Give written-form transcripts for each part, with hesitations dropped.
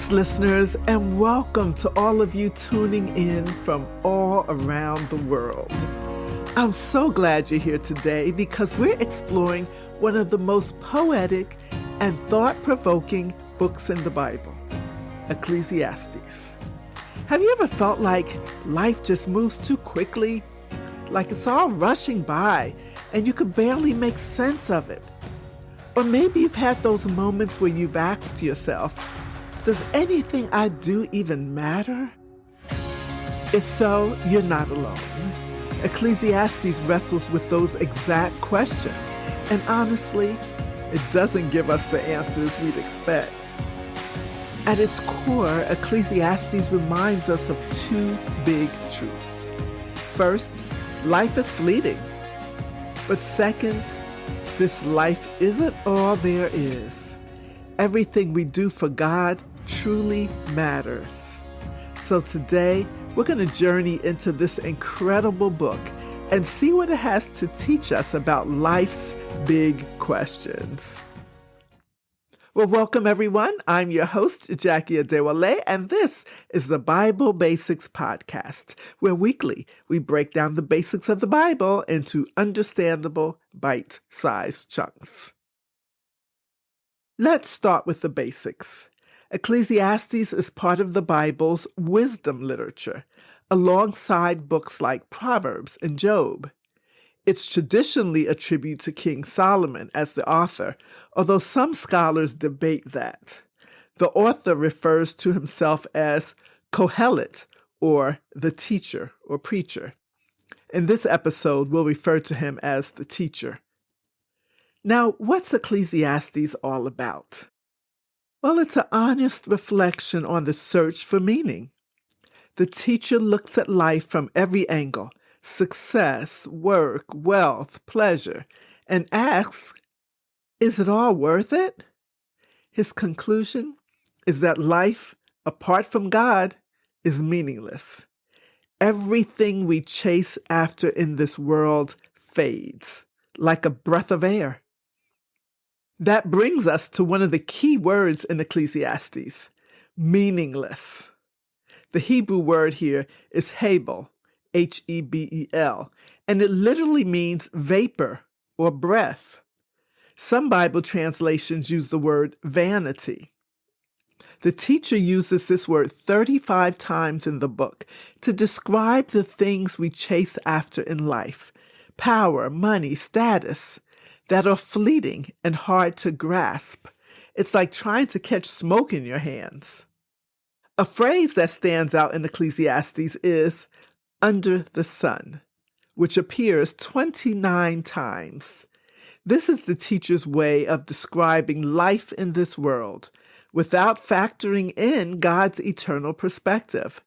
Greetings, listeners, and welcome to all of you tuning in from all around the world. I'm so glad you're here today because we're exploring one of the most poetic and thought-provoking books in the Bible, Ecclesiastes. Have you ever felt like life just moves too quickly? Like it's all rushing by and you can barely make sense of it? Or maybe you've had those moments where you've asked yourself, does anything I do even matter? If so, you're not alone. Ecclesiastes wrestles with those exact questions, and honestly, it doesn't give us the answers we'd expect. At its core, Ecclesiastes reminds us of two big truths. First, life is fleeting. But second, this life isn't all there is. Everything we do for God truly matters. So today, we're going to journey into this incredible book and see what it has to teach us about life's big questions. Well, welcome everyone. I'm your host, Jackie Adewale, and this is the Bible Basics Podcast, where weekly we break down the basics of the Bible into understandable, bite-sized chunks. Let's start with the basics. Ecclesiastes is part of the Bible's wisdom literature, alongside books like Proverbs and Job. It's traditionally attributed to King Solomon as the author, although some scholars debate that. The author refers to himself as Kohelet, or the teacher or preacher. In this episode, we'll refer to him as the teacher. Now, what's Ecclesiastes all about? Well, it's an honest reflection on the search for meaning. The teacher looks at life from every angle, success, work, wealth, pleasure, and asks, is it all worth it? His conclusion is that life, apart from God, is meaningless. Everything we chase after in this world fades, like a breath of air. That brings us to one of the key words in Ecclesiastes, meaningless. The Hebrew word here is hebel, Hebel, and it literally means vapor or breath. Some Bible translations use the word vanity. The teacher uses this word 35 times in the book to describe the things we chase after in life, power, money, status, that are fleeting and hard to grasp. It's like trying to catch smoke in your hands. A phrase that stands out in Ecclesiastes is under the sun, which appears 29 times. This is the teacher's way of describing life in this world without factoring in God's eternal perspective.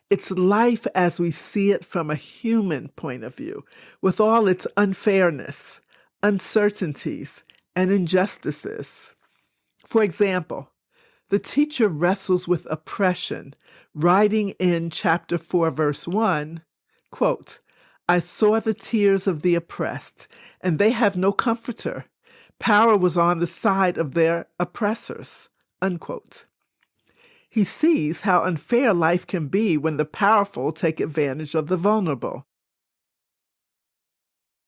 It's life as we see it from a human point of view, with all its unfairness, uncertainties, and injustices. For example, the teacher wrestles with oppression, writing in chapter 4, verse 1, quote, I saw the tears of the oppressed, and they have no comforter. Power was on the side of their oppressors, unquote. He sees how unfair life can be when the powerful take advantage of the vulnerable.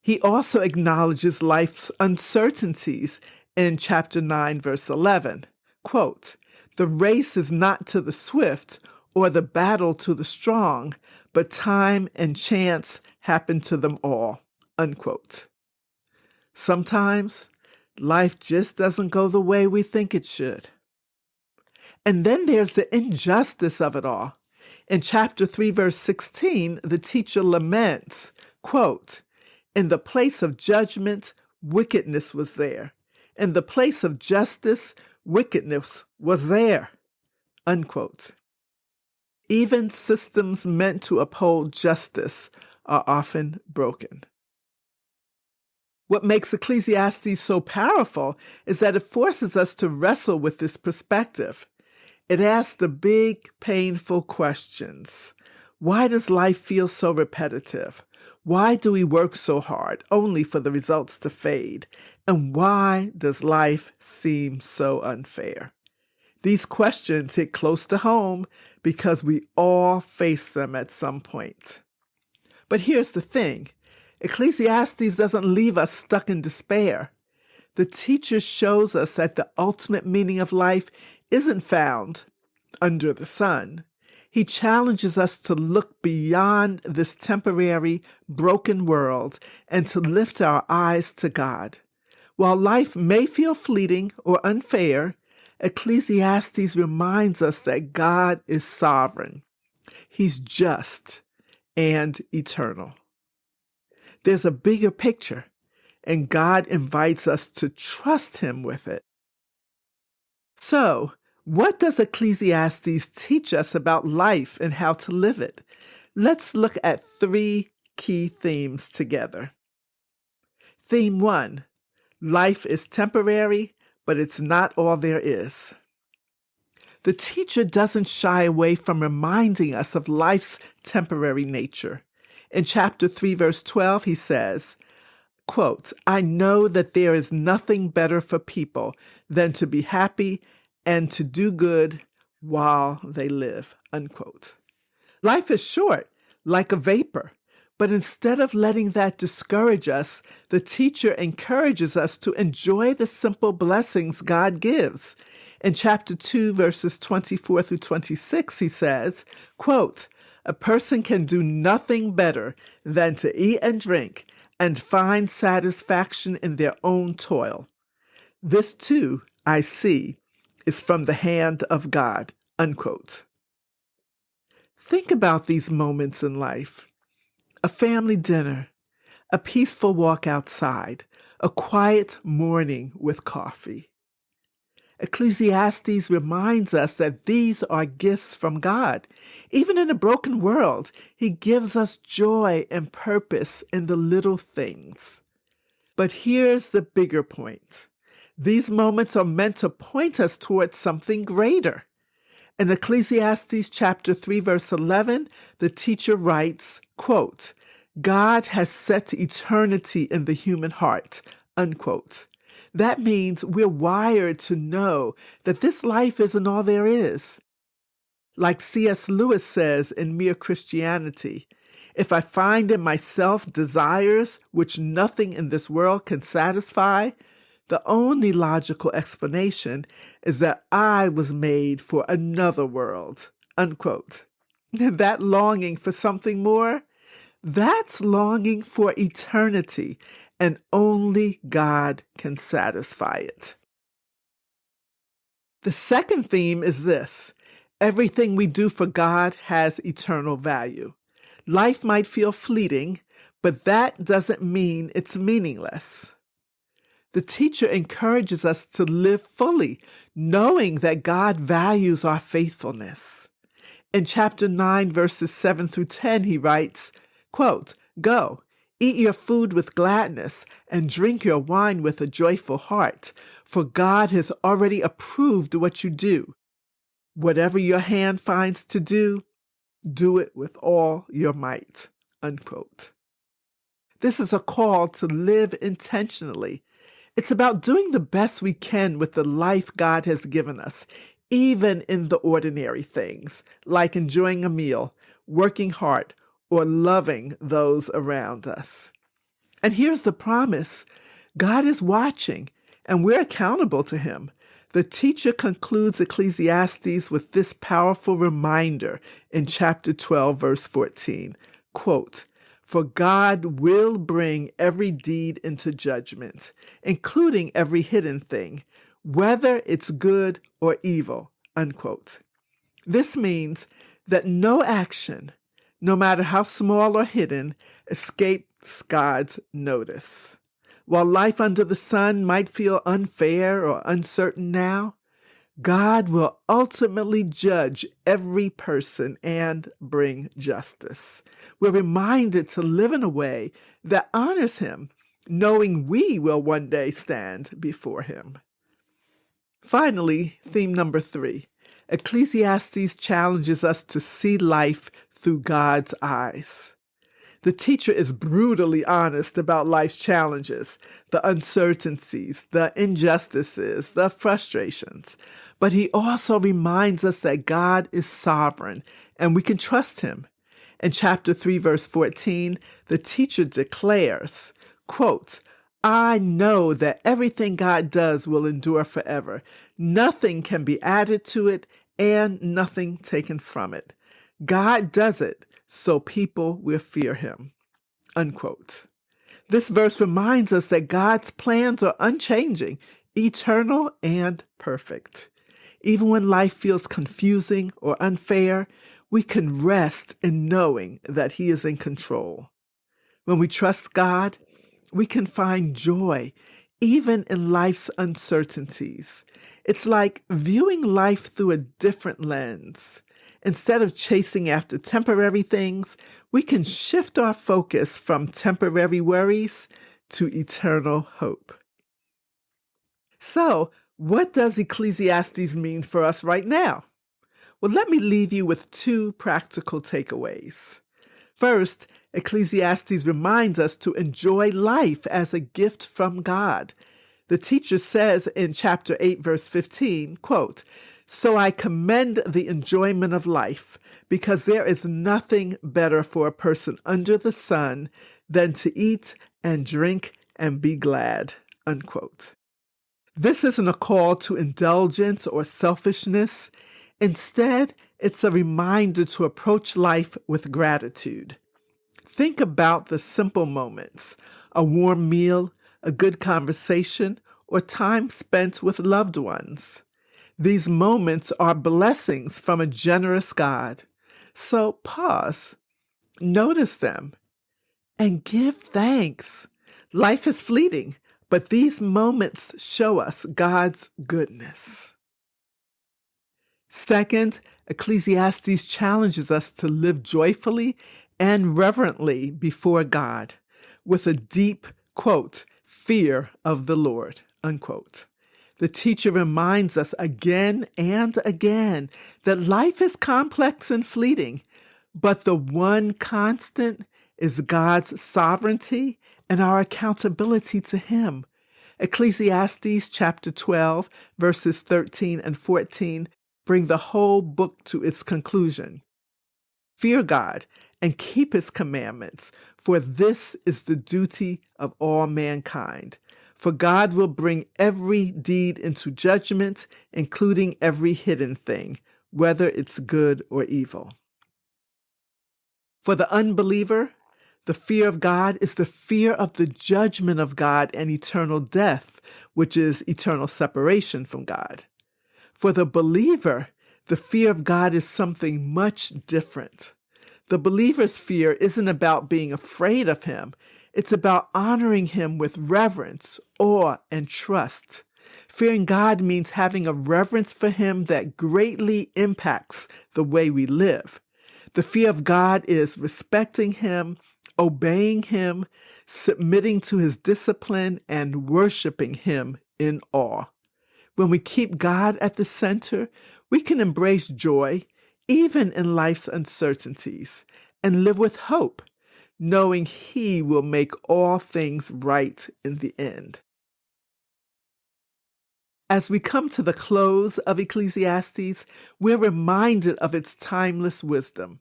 He also acknowledges life's uncertainties in chapter 9, verse 11. Quote, the race is not to the swift or the battle to the strong, but time and chance happen to them all. Unquote. Sometimes life just doesn't go the way we think it should. And then there's the injustice of it all. In chapter 3, verse 16, the teacher laments, quote, in the place of judgment, wickedness was there. In the place of justice, wickedness was there. Unquote. Even systems meant to uphold justice are often broken. What makes Ecclesiastes so powerful is that it forces us to wrestle with this perspective. It asks the big, painful questions. Why does life feel so repetitive? Why do we work so hard only for the results to fade? And why does life seem so unfair? These questions hit close to home because we all face them at some point. But here's the thing. Ecclesiastes doesn't leave us stuck in despair. The teacher shows us that the ultimate meaning of life isn't found under the sun. He challenges us to look beyond this temporary, broken world and to lift our eyes to God. While life may feel fleeting or unfair, Ecclesiastes reminds us that God is sovereign. He's just and eternal. There's a bigger picture, and God invites us to trust Him with it. So, what does Ecclesiastes teach us about life and how to live it? Let's look at 3 key themes together. Theme 1, life is temporary, but it's not all there is. The teacher doesn't shy away from reminding us of life's temporary nature. In chapter 3, verse 12, he says, quote, "I know that there is nothing better for people than to be happy and to do good while they live," unquote. Life is short, like a vapor, but instead of letting that discourage us, the teacher encourages us to enjoy the simple blessings God gives. In chapter 2, verses 24 through 26, he says, quote, "A person can do nothing better than to eat and drink and find satisfaction in their own toil. This too, I see, is from the hand of God," unquote. Think about these moments in life. A family dinner, a peaceful walk outside, a quiet morning with coffee. Ecclesiastes reminds us that these are gifts from God. Even in a broken world, He gives us joy and purpose in the little things. But here's the bigger point. These moments are meant to point us towards something greater. In Ecclesiastes chapter 3, verse 11, the teacher writes, quote, "God has set eternity in the human heart," unquote. That means we're wired to know that this life isn't all there is. Like C.S. Lewis says in Mere Christianity, "If I find in myself desires which nothing in this world can satisfy, the only logical explanation is that I was made for another world," unquote. That longing for something more, that's longing for eternity, and only God can satisfy it. The second theme is this: everything we do for God has eternal value. Life might feel fleeting, but that doesn't mean it's meaningless. The teacher encourages us to live fully, knowing that God values our faithfulness. In chapter 9, verses 7 through 10, he writes, quote, "Go, eat your food with gladness and drink your wine with a joyful heart, for God has already approved what you do. Whatever your hand finds to do, do it with all your might," unquote. This is a call to live intentionally. It's about doing the best we can with the life God has given us, even in the ordinary things, like enjoying a meal, working hard, or loving those around us. And here's the promise: God is watching, and we're accountable to Him. The teacher concludes Ecclesiastes with this powerful reminder in chapter 12, verse 14, quote, "For God will bring every deed into judgment, including every hidden thing, whether it's good or evil," unquote. This means that no action, no matter how small or hidden, escapes God's notice. While life under the sun might feel unfair or uncertain now, God will ultimately judge every person and bring justice. We're reminded to live in a way that honors Him, knowing we will one day stand before Him. Finally, theme number 3. Ecclesiastes challenges us to see life through God's eyes. The teacher is brutally honest about life's challenges, the uncertainties, the injustices, the frustrations. But he also reminds us that God is sovereign and we can trust him. In chapter 3, verse 14, the teacher declares, quote, I know that everything God does will endure forever. Nothing can be added to it and nothing taken from it. God does it so people will fear him. Unquote. This verse reminds us that God's plans are unchanging, eternal, and perfect. Even when life feels confusing or unfair, we can rest in knowing that he is in control. When we trust God, we can find joy, even in life's uncertainties. It's like viewing life through a different lens. Instead of chasing after temporary things, we can shift our focus from temporary worries to eternal hope. So, what does Ecclesiastes mean for us right now? Well, let me leave you with two practical takeaways. First, Ecclesiastes reminds us to enjoy life as a gift from God. The teacher says in chapter 8, verse 15, quote, So I commend the enjoyment of life, because there is nothing better for a person under the sun than to eat and drink and be glad, unquote. This isn't a call to indulgence or selfishness. Instead, it's a reminder to approach life with gratitude. Think about the simple moments, a warm meal, a good conversation, or time spent with loved ones. These moments are blessings from a generous God. So pause, notice them, and give thanks. Life is fleeting, but these moments show us God's goodness. Second, Ecclesiastes challenges us to live joyfully and reverently before God with a deep, quote, fear of the Lord, unquote. The teacher reminds us again and again that life is complex and fleeting, but the one constant is God's sovereignty and our accountability to him. Ecclesiastes chapter 12, verses 13 and 14 bring the whole book to its conclusion. Fear God and keep his commandments, for this is the duty of all mankind. For God will bring every deed into judgment, including every hidden thing, whether it's good or evil. For the unbeliever, the fear of God is the fear of the judgment of God and eternal death, which is eternal separation from God. For the believer, the fear of God is something much different. The believer's fear isn't about being afraid of him. It's about honoring him with reverence, awe, and trust. Fearing God means having a reverence for him that greatly impacts the way we live. The fear of God is respecting him, obeying him, submitting to his discipline, and worshiping him in awe. When we keep God at the center, we can embrace joy, even in life's uncertainties, and live with hope, knowing he will make all things right in the end. As we come to the close of Ecclesiastes, we're reminded of its timeless wisdom.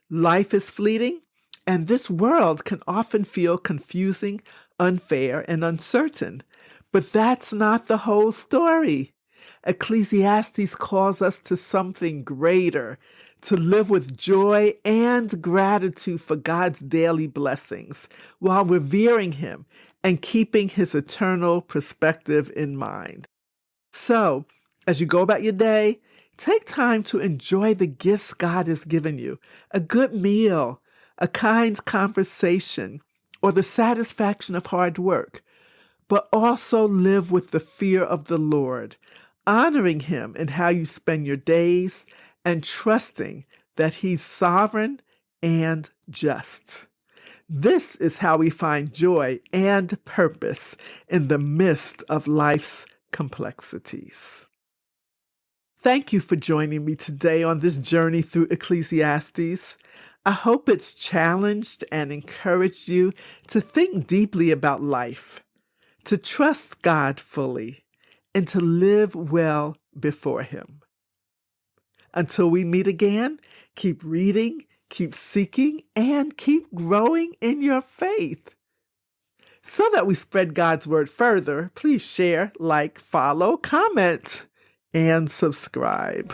Life is fleeting, and this world can often feel confusing, unfair, and uncertain. But that's not the whole story. Ecclesiastes calls us to something greater, to live with joy and gratitude for God's daily blessings while revering him and keeping his eternal perspective in mind. So, as you go about your day, take time to enjoy the gifts God has given you, a good meal, a kind conversation, or the satisfaction of hard work, but also live with the fear of the Lord, honoring him in how you spend your days and trusting that he's sovereign and just. This is how we find joy and purpose in the midst of life's complexities. Thank you for joining me today on this journey through Ecclesiastes. I hope it's challenged and encouraged you to think deeply about life, to trust God fully, and to live well before Him. Until we meet again, keep reading, keep seeking, and keep growing in your faith. So that we spread God's word further, please share, like, follow, comment, and subscribe.